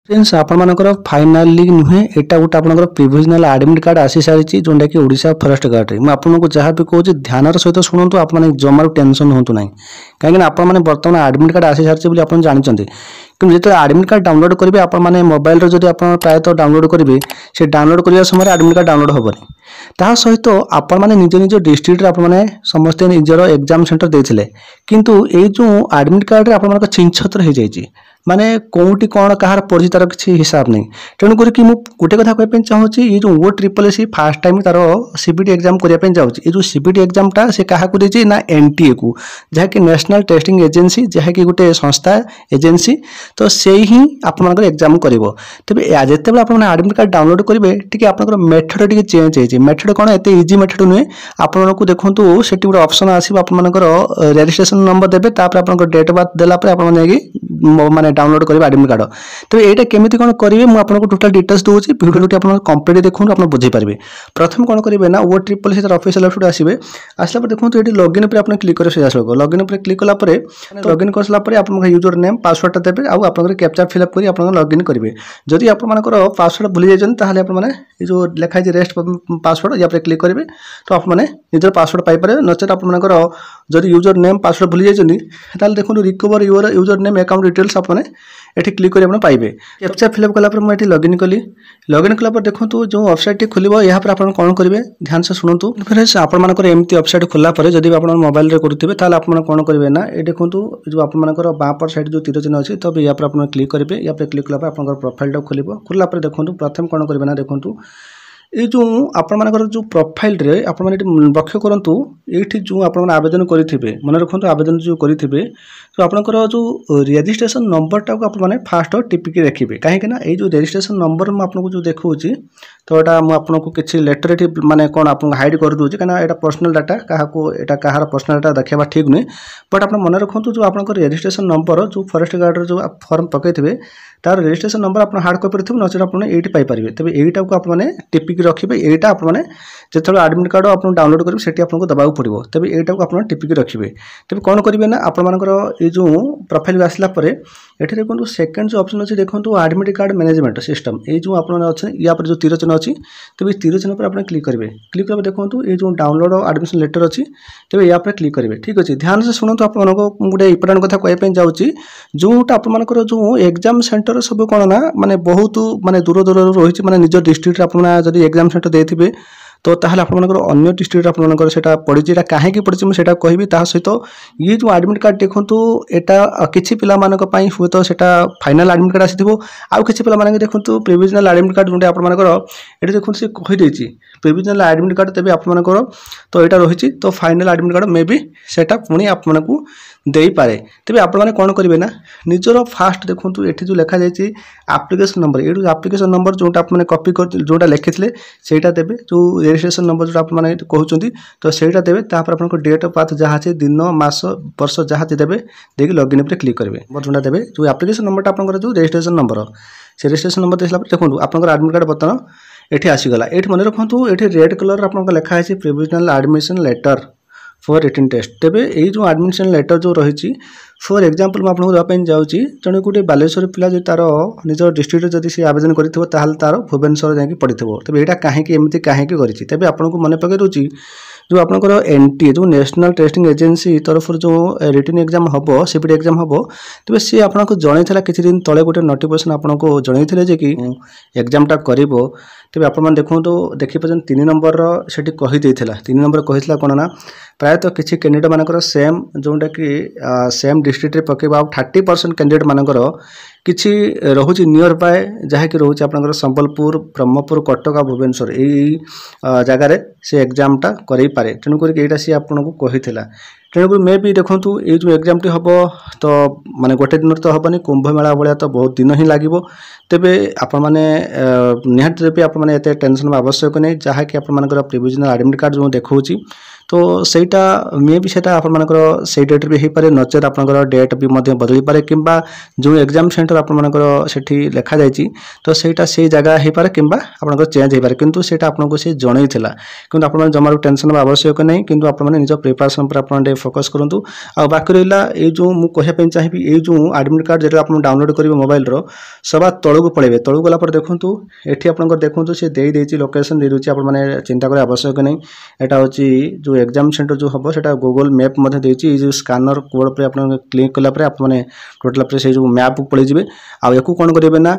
Friends आपनकर finally नुहे एटा गोटे आपनकर प्रोविजनल एडमिट कार्ड आसी सारी जोटा कि ओडिशा फॉरेस्ट गार्ड रे आपको जहाँ भी कहूँ ध्यान सहित शुणु आप जमार टेंशन हूँ ना कहीं आपने बर्तमान एडमिट कार्ड आसी सारी आप जानते कि जो एडमिट कार्ड डाउनलोड करेंगे आपने मोबाइल जो आप प्रायतः डाउनलोड करेंगे से डाउनलोड करने समय एडमिट कार्ड डाउनलोड हेनी ता सहित आपण मैंने निज निज डिस्ट्रिक्ट आपने समस्ते निजर एग्जाम सेंटर देते किंतु ये जो एडमिट कार्ड आप छिंछतर हो जाए माने कौटी कौन कहार पड़ी तार किसी हिसाब नहीं तेणुक गोटे कथा कहते चाहूँगी ये जो OSSSC फास्ट टाइम तार CBT एग्जाम करने चाहूँगी ये जो CBT एग्जामटा से क्या देती ना NTA को जहाँकि नेशनल टेस्टिंग एजेंसी जहाँकि गोटे संस्था एजेंसी तो से ही आपर एग्जाम कर तेज जिते आप एडमिट कार्ड डाउनलोड करेंगे टी आप मेथड टी चेंज होती मेथड कौन एत इजी मेथड नुहे आपको देखो से गोटे ऑप्शन आसो आपर रजिस्ट्रेशन नंबर देते आप डेट ऑफ बर्थ देलापर आप डाउनलोड करेंगे एडमिट कार्ड तो यहाँ केमी कौन करेंगे मुझे टोटाल डिटेल्स दूसरी भिडियो आप कंप्लीट देखो आप बुझीपारे प्रथम कौन करेंगे ना OSSSC ऑफिशियल वेबसाइट आसवे आसला देखो ये लॉगिन पर आप क्लिक करेंगे लॉगिन पर क्लिक कलापर लॉगिन कर सारापर आप यूजर नेम पासवर्ड देते आप कैप्चा फिलअप कर आप लॉगिन करेंगे जदि आपर पासवर्ड भूली जाइए आपने जो लिखाई रेस्ट पासवर्ड या क्लिक करेंगे तो आपने निजर पासवर्ड पाइपर नचेत आपर जदि यूजर नेम पासवर्ड भूली जाइए देखो recover your user name account details आपने ये क्लिक कर पाइबे कैप्चा फिलअप कलापर मुझे लॉगिन कली लॉगिन कलापर देखो जो वेबसाइट खोल यहाँ पर आप कौन करेंगे ध्यान से शुणु फ्रेंड्स आपर एमती वेबसाइट खोला जब आप मोबाइल में करुवे तो आप कौन करेंगे ना ये देखो जो आपर बापर साइड जो तीर चिन्ह अच्छी तब या पर क्लिक करेंगे या क्लिक कलापर आप प्रोफाइल खोल खोलापर देखो प्रथम कौन करेंगे ना देखो ये जो आपर जो प्रोफाइल रे आप लक्ष्य करूँ ये जो आप आवेदन करेंगे मन रखु आवेदन जो करेंगे तो आपंकर जो रजिस्ट्रेशन नंबरटा को आपने फास्ट टिपिक रखिए कहीं ये जो रजिस्ट्रेशन नंबर मुझे जो देखा तो यहाँ आपको किसी लेटर ये माने कौन आप हाइड कर दूसरी कहीं यहाँ पर्सनल डाटा क्या कहार पर्सनल डाटा देखा ठीक नुहे बट आप मन रखु जो आप रजिस्ट्रेशन नंबर जो फॉरेस्ट गार्ड जो फॉर्म पकड़े तार रजिस्ट्रेशन नंबर आप हार्ड कपी थे नचेत आप ये पाइपर तेज यहीटा को आपने टिपिक रखिए यहाँ आपने जो एडमिट कार्ड आप डाउनलोड करेंगे से आपको दबाक पड़ो तेज यहाँ को आप टिपिक रखिए तेज कौन करेंगे ना आपर ये जो प्रोफाइल आसला ये देखो सेकेंड जो ऑप्शन अच्छी देखो एडमिट कार्ड मैनेजमेंट सिस्टम ये जो आप या जो तीर चिन्ह अच्छी तेज तीर चिन्ह पर आप क्लिक करेंगे क्लिक कर देखो ये जो डाउनलोड एडमिशन लेटर अच्छी तेज या पर क्लिक करेंगे ठीक अच्छे ध्यान से शुणु आप गोटे इंपोर्टेंट कथा कहवाई जाऊँगी जोटा आपर जो एग्जाम सेंटर सब कौन ना माने बहुत माने दूर दूर रही माने निज डिस्ट्रिक्ट अपना जब एग्जाम सेंटर देते तो ताहले आपनकर अन्य डिस्ट्रिक्ट आपनकर सेटा पड़ी कहीं पड़ी मुझे कहबी ता सहित ये जो एडमिट कार्ड देखो यहाँ किसी पिला हुए तो सेटा फाइनाल एडमिट कार्ड आसीथिबो आउ किसी पिला माने देखो प्रोविजनल एडमिट कार्ड जो आपनकर ये देखो से कहीदेछि प्रोविजनल एडमिट कार्ड तेज आपनकर तो यहाँ रही तो final admit card may be सेटा पुणी आपको दे पारे तेज आप कौन करेंगे ना निजर फास्ट देखो ये जो लिखा जाए एप्लिकेशन नंबर ये एप्लिकेशन नंबर जोटा आपने कॉपी कर जोटा लिखिले सेटा देवे जो रजिस्ट्रेशन नंबर जो आप कहते तो सेटा देवे आप डेट ऑफ बर्थ जहाँ अच्छे दिन मास वर्ष जहाँ देवे देखिए लॉगिन पर क्लिक करेंगे जोटा देवे जो एप्लिकेशन नंबर आप जो रजिस्ट्रेशन नंबर से रजिस्ट्रेशन नंबर देखला देखो आप एडमिट कार्ड बर्तमान ये आसीगला ये मन रखु ये रेड कलर आप लिखाई provisional admission letter for written test तेबे यही जो एडमिशन लेटर जो रही फॉर एग्जांपल मैं आपको देवाई जाऊँगी जड़े गोटे बालेश्वर पिला जो तार निज डिस्ट्रिक्ट जब सी आवेदन कर तार भुवनेश्वर जाकि पढ़ी तेज यहाँ कहीं एमती कहीं तेज आपको मन पकड़ दूसरी जो आपंकर NTA जो नेशनल टेस्टिंग एजेंसी तरफ जो रिटन एग्जाम हम CBT एग्जाम हम तेज सी आपको जनई किसी दिन तले गोटे नोटिफिकेशन आपको जनई कि एग्जामटा कर तेज आप देखो तो देखिए 3 नंबर से कहीदे 3 नंबर कही कौन ना प्रायतः किसी कैंडिडेट मानकर सेम जोटा कि सेम डिस्ट्रिक्ट रे पकेबा 30% कैंडिडेट मानकर किसी रोचे नियर बाय जहाँकि रोचे आप संबलपुर ब्रह्मपुर कटक भुवनेश्वर यही जगार से एग्जामटा करें पारे तेणुक यहाँ सी आपको कही तेणुक मे भी देखूँ ये जो एग्जाम टी हम तो माने गोटे दिन तो हेनी कुंभ मेला भाया तो बहुत दिन ही लगे तेबे आपने निहाती भी आपने टेंशन आवश्यक नहीं जहाँकि आपर प्रोविजनल एडमिट कार्ड जो देखा तो सेटा मे भी सेटा आपर से डेट भी हो पारे नचेत आपंकर डेट भी बदली पारे कि जो एग्जाम सेंटर आपर से लिखा जाए तो सेटा से जगह हो पारे कि आप चेंज हो पारे किंतु सेटा आपको से जनई किंतु आप जमार टेंशन आवश्यक नहीं किंतु आपने निज प्रिपरेशन पर आप फोकस करूँ। आ बाकी रहा ये जो मुझे कहवाई चाहिए ये जो एडमिट कार्ड जो आप डाउनलोड करेंगे मोबाइल सभा तलू पड़े तलू गला देखूँ ये आप देखूँ सी देदी लोकेशन दे दूसरी आपने चिंता करें आवश्यक नहीं। यहाँ हूँ जो एग्जाम सेंटर जो हम से गूगल मैप जो स्कानर कोड पर आप क्लिक कलापर आपने टोटाल से जो मैप पड़े आउ कौन करेंगे ना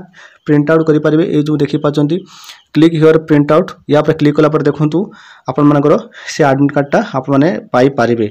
प्रिंट आउट करेंगे। ये जो देखिपार क्लिक हियर प्रिंट आउट या क्लिक कलापर देखूँ आपण मानकर से एडमिट कार्डटा आपने पाइपर।